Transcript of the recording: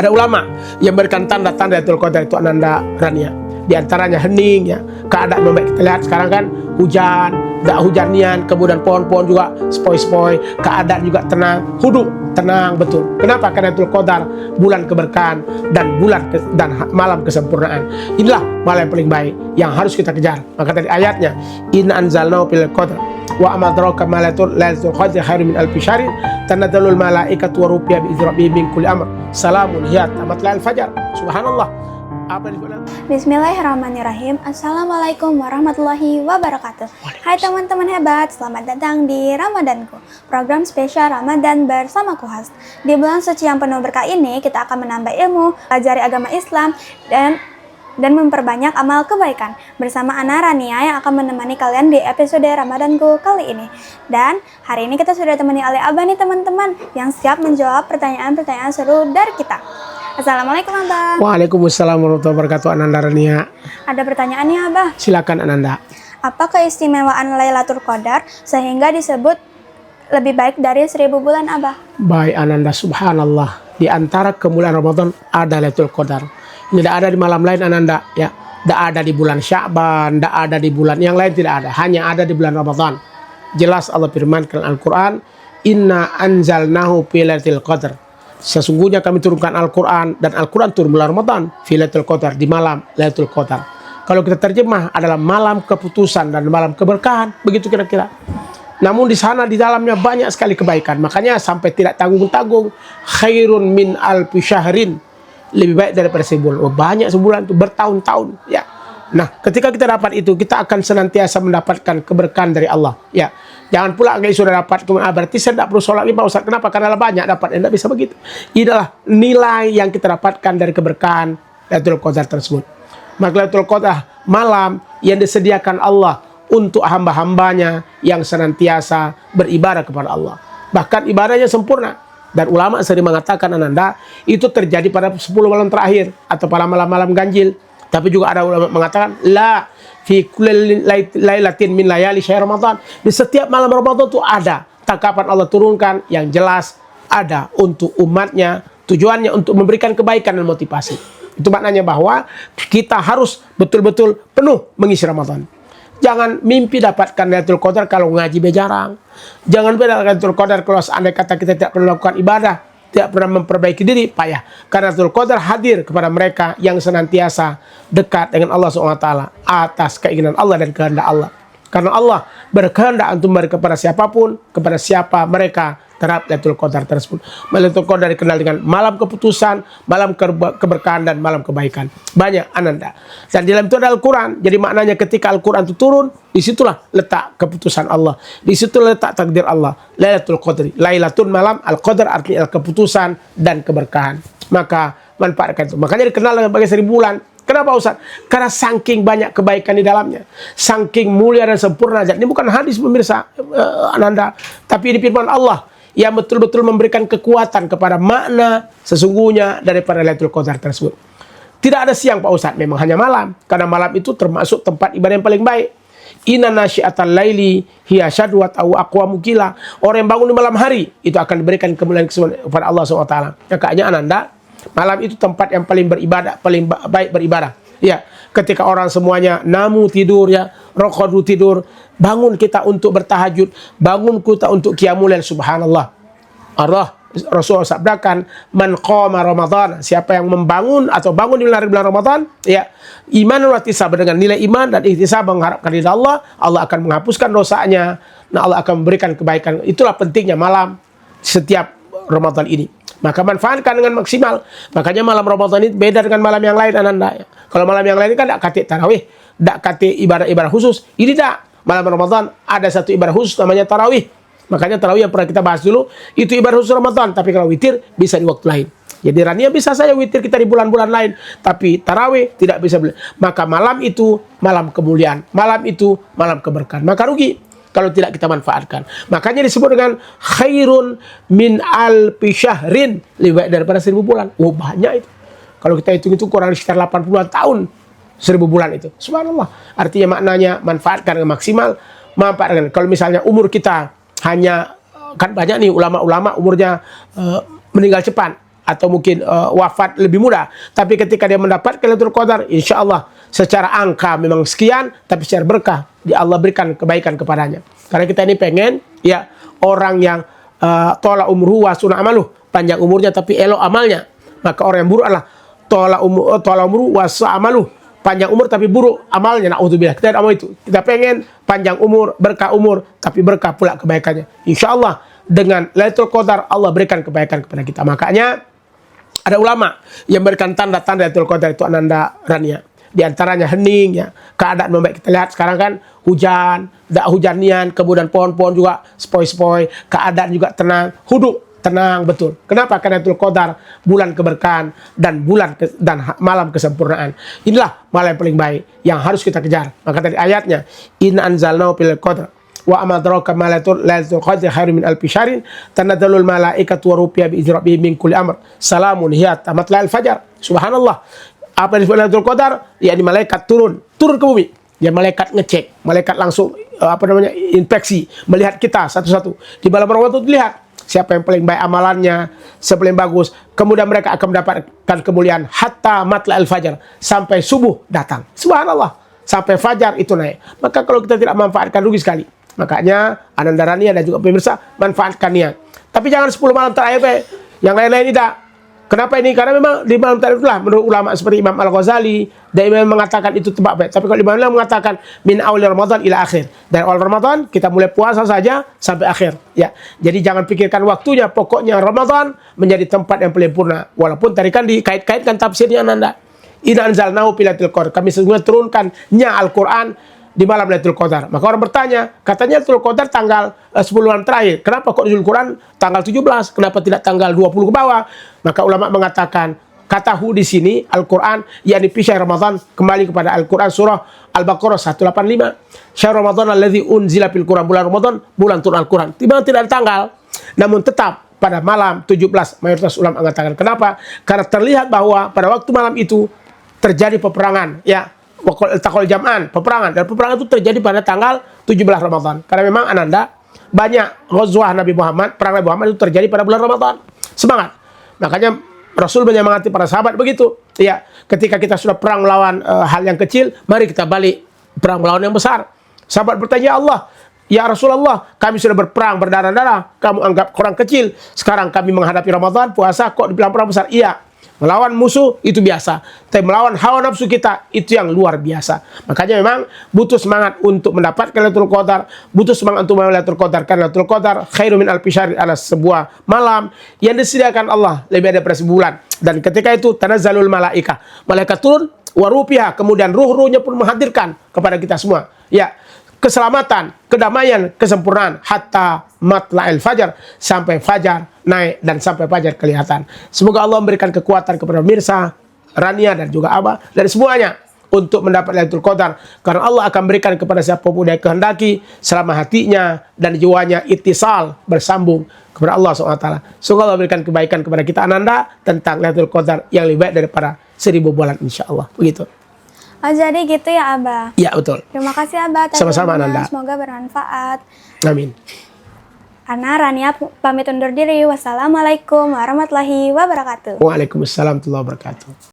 Ada ulama yang berikan tanda-tanda Lailatul Qadar itu Ananda Rania. Di antaranya hening ya, keadaan membaik. Kita lihat sekarang kan hujan, tidak hujanian, kemudian pohon-pohon juga sepoi-sepoi, keadaan juga tenang, hudu, tenang betul. Kenapa? Karena Lailatul Qadar bulan keberkahan dan malam kesempurnaan. Inilah malam yang paling baik yang harus kita kejar. Maka tadi ayatnya, inna anzalnahu fil qadar wa adraka ma lailatul qadri khairun min alfi syahrin tanazzalul malaikatu wa ruhu bi izni rabbihim min kulli amr salamun hiya hatta matla'il fajar. Subhanallah. Bismillahirrahmanirrahim. Assalamualaikum warahmatullahi wabarakatuh. Hai teman-teman hebat, selamat datang di Ramadanku, program spesial Ramadan bersama Kuhas. Di bulan suci yang penuh berkah ini, kita akan menambah ilmu, pelajari agama Islam, dan memperbanyak amal kebaikan bersama Ana Rania yang akan menemani kalian di episode Ramadanku kali ini. Dan hari ini kita sudah ditemani oleh Abah nih teman-teman, yang siap menjawab pertanyaan-pertanyaan seru dari kita. Assalamualaikum Abah. Waalaikumsalam warahmatullahi wabarakatuh Ananda Rania. Ada pertanyaan nih Abah. Silakan Ananda. Apa keistimewaan Lailatul Qadar sehingga disebut lebih baik dari 1000 bulan Abah? Baik Ananda, subhanallah. Di antara kemuliaan Ramadan ada Lailatul Qadar. Tidak ada di malam lain Ananda ya. Tidak ada di bulan Sya'ban, tidak ada di bulan yang lain, tidak ada. Hanya ada di bulan Ramadan. Jelas Allah firmankan Al-Quran, Inna anzalnahu fi Lailatul Qadar. Sesungguhnya kami turunkan Al-Quran, dan Al-Quran turun bulan Ramadan, fi Lailatul Qadar, di malam Lailatul Qadar. Kalau kita terjemah adalah malam keputusan dan malam keberkahan, begitu kira-kira. Namun di sana di dalamnya banyak sekali kebaikan. Makanya sampai tidak tanggung-tanggung, khairun min alfi syahrin, lebih baik daripada sebulan. Oh, banyak sebulan itu bertahun-tahun ya. Nah, ketika kita dapat itu, kita akan senantiasa mendapatkan keberkahan dari Allah ya. Jangan pula kalau sudah dapat berarti saya tidak perlu sholat lima Ustaz. Kenapa? Karena banyak dapat. Tidak bisa begitu. Inilah nilai yang kita dapatkan dari keberkahan Lailatul Qadar tersebut. Maka Lailatul Qadar malam yang disediakan Allah untuk hamba-hambanya yang senantiasa beribadah kepada Allah. Bahkan ibadahnya sempurna. Dan ulama sering mengatakan Ananda, itu terjadi pada 10 malam terakhir atau pada malam-malam ganjil. Tapi juga ada ulama mengatakan la fi kulli lailatin min layali syahr Ramadan. Di setiap malam Ramadan itu ada tangkapan Allah turunkan yang jelas, ada untuk umatnya, tujuannya untuk memberikan kebaikan dan motivasi. Itu maknanya bahwa kita harus betul-betul penuh mengisi Ramadan. Jangan mimpi dapatkan Lailatul Qadar kalau ngaji bejarang. Jangan beda Lailatul Qadar kalau andai kata kita tidak pernah melakukan ibadah, tidak pernah memperbaiki diri, payah. Karena Lailatul Qadar hadir kepada mereka yang senantiasa dekat dengan Allah SWT atas keinginan Allah dan kehendak Allah. Karena Allah berkehendak untuk memberi kepada siapapun, kepada siapa mereka terhadap Lailatul Qadar tersebut. Lailatul Qadar dikenal dengan malam keputusan, malam keberkahan, dan malam kebaikan. Banyak Ananda. Dan di dalam itu ada Al-Quran. Jadi maknanya ketika Al-Quran itu turun, disitulah letak keputusan Allah. Disitulah letak takdir Allah. Lailatul Qadri. Lailatul malam, Al-Qadar artinya keputusan dan keberkahan. Maka manfaatkan itu. Makanya dikenal sebagai 1000 bulan. Kenapa Ustaz? Karena saking banyak kebaikan di dalamnya, saking mulia dan sempurna. Ini bukan hadis pemirsa Ananda, tapi ini firman Allah yang betul-betul memberikan kekuatan kepada makna sesungguhnya daripada Lailatul Qadar tersebut. Tidak ada siang Pak Ustaz, memang hanya malam. Karena malam itu termasuk tempat ibadah yang paling baik. Inna nasyi'atal laili hiya syadwat aw aqwamu qila. Orang yang bangun di malam hari itu akan diberikan kemuliaan kepada Allah SWT. Makanya Ananda, malam itu tempat yang paling beribadah, paling baik beribadah. Ya, ketika orang semuanya namu tidur ya, rokodu tidur, bangun kita untuk bertahajud, bangun kita untuk qiyamul lail. Subhanallah. Rasulullah sabdakan, man qama Ramadan, siapa yang membangun atau bangun di bulan Ramadan, ya, iman wa ihtisab, dengan nilai iman dan ihtisab mengharapkan ridha Allah, Allah akan menghapuskan dosanya. Nah, Allah akan memberikan kebaikan. Itulah pentingnya malam setiap Ramadan ini. Maka manfaatkan dengan maksimal. Makanya malam Ramadan ini beda dengan malam yang lain Ananda. Kalau malam yang lain kan tidak kate tarawih, tidak kate ibadah-ibadah khusus. Ini tidak. Malam Ramadan ada satu ibadah khusus namanya tarawih. Makanya tarawih yang pernah kita bahas dulu itu ibadah khusus Ramadan. Tapi kalau witir bisa di waktu lain. Jadi Rania bisa saja witir kita di bulan-bulan lain, tapi tarawih tidak bisa. Maka malam itu malam kemuliaan, malam itu malam keberkahan. Maka rugi kalau tidak kita manfaatkan. Makanya disebut dengan khairun min alfi syahrin, lebih baik daripada 1000 bulan. Oh, banyak itu. Kalau kita hitung itu kurang sekitar 80 tahun 1000 bulan itu. Subhanallah. Artinya maknanya manfaatkan dengan maksimal, manfaatkan. Kalau misalnya umur kita hanya, kan banyak nih ulama-ulama umurnya meninggal cepat. atau mungkin wafat lebih muda. Tapi ketika dia mendapatkan Lailatul Qadar, insya Allah secara angka memang sekian, tapi secara berkah Allah berikan kebaikan kepadanya. Karena kita ini pengen ya orang yang tola umruhu wa sunah amaluh, panjang umurnya tapi elok amalnya. Maka orang yang buruk adalah tola umruhu wa sunah amaluh, panjang umur tapi buruk amalnya. Na'udzubillah. Kita tidak mau itu. Kita pengen panjang umur, berkah umur, tapi berkah pula kebaikannya. Insya Allah dengan Lailatul Qadar Allah berikan kebaikan kepada kita. Makanya ada ulama yang memberikan tanda-tanda Lailatul Qadar itu Ananda Rania. Di antaranya hening ya. Keadaan membaik, kita lihat sekarang kan hujan, tidak hujanian, kemudian pohon-pohon juga sepoi-sepoi, keadaan juga tenang, huduk, tenang betul. Kenapa? Karena Lailatul Qadar bulan keberkahan dan malam kesempurnaan. Inilah malam yang paling baik yang harus kita kejar. Maka tadi ayatnya, inna anzalnahu fil qadar wa amadraka ma lailatul qadri khairum min alfi syahrin tanazzalul malaikatu wa rupiya bi izni rabbihim min kulli amr salamun hiya hatta matla'il fajar. Subhanallah. Apa yang disebut Lailatul Qadar? Yakni malaikat turun ke bumi. Ya malaikat ngecek, malaikat langsung inspeksi, melihat kita satu-satu. Di malam Ramadan itu dilihat siapa yang paling baik amalannya, siapa yang bagus. Kemudian mereka akan mendapatkan kemuliaan hatta matla'il fajar, sampai subuh datang. Subhanallah. Sampai fajar itu naik. Maka kalau kita tidak manfaatkan, rugi sekali. Makanya Ananda Rania dan juga pemirsa manfaatkannya. Tapi jangan 10 malam terakhir, yang lain-lain tidak. Kenapa ini? Karena memang di malam terakhir itulah menurut ulama seperti Imam Al-Ghazali dan Imam mengatakan itu tebak baik. Tapi kalau Imam mengatakan min awal Ramadan ila akhir. Dari awal Ramadan kita mulai puasa saja sampai akhir. Ya. Jadi jangan pikirkan waktunya. Pokoknya Ramadan menjadi tempat yang paling purna. Walaupun tadi kan dikait-kaitkan tafsirnya Ananda. Inna anzalnahu fil lailatul qadar. Kami sesungguhnya turunkannya Al-Qur'an di malam Lailatul Qadar. Maka orang bertanya, katanya Lailatul Qadar tanggal 10 malam terakhir. Kenapa kok nuzul Quran tanggal 17? Kenapa tidak tanggal 20 ke bawah? Maka ulama mengatakan, katahu di sini Al-Qur'an yakni fi syahr Ramadan, kembali kepada Al-Qur'an surah Al-Baqarah 185. Syahr Ramadan alladzi unzila fil Qur'an, bulan Ramadan, bulan turun Al-Qur'an. Tidak ada tanggal, namun tetap pada malam 17 mayoritas ulama mengatakan. Kenapa? Karena terlihat bahwa pada waktu malam itu terjadi peperangan, ya. Takol jam'an, peperangan. Dan peperangan itu terjadi pada tanggal 17 Ramadan. Karena memang Ananda, banyak ghazwah Nabi Muhammad, perang Nabi Muhammad itu terjadi pada bulan Ramadan. Semangat. Makanya Rasul menyemangati para sahabat begitu. Ya, ketika kita sudah perang melawan hal yang kecil, mari kita balik perang melawan yang besar. Sahabat bertanya, Allah, ya Rasulullah, kami sudah berperang berdarah-darah, kamu anggap kurang kecil. Sekarang kami menghadapi Ramadan, puasa kok dibilang perang besar. Iya. Melawan musuh itu biasa, tapi melawan hawa nafsu kita itu yang luar biasa. Makanya memang butuh semangat untuk mendapatkan Lailatul Qadar, butuh semangat untuk mendapatkan Lailatul Qadar. Karena Lailatul Qadar khairum min alfi syahr, adalah sebuah malam yang disediakan Allah lebih daripada sebulan. Dan ketika itu tanazzalul malaika, malaikat turun warupiah, kemudian ruh-ruhnya pun menghadirkan kepada kita semua. Ya, keselamatan, kedamaian, kesempurnaan hatta matla'il fajar, sampai fajar naik dan sampai fajar kelihatan. Semoga Allah memberikan kekuatan kepada pemirsa Rania dan juga Abah dan semuanya untuk mendapat Lailatul Qadar, karena Allah akan berikan kepada siapa pun yang kehendaki selama hatinya dan jiwanya ittisal, bersambung kepada Allah SWT. Semoga Allah berikan kebaikan kepada kita Ananda tentang Lailatul Qadar yang lebih baik daripada 1000 bulan, insya Allah. Begitu. Oh, jadi gitu ya Abah? Ya, betul. Terima kasih Abah. Sama-sama Ananda. Semoga bermanfaat. Amin. Ana Rania pamit undur diri. Wassalamualaikum warahmatullahi wabarakatuh. Waalaikumsalam warahmatullahi wabarakatuh.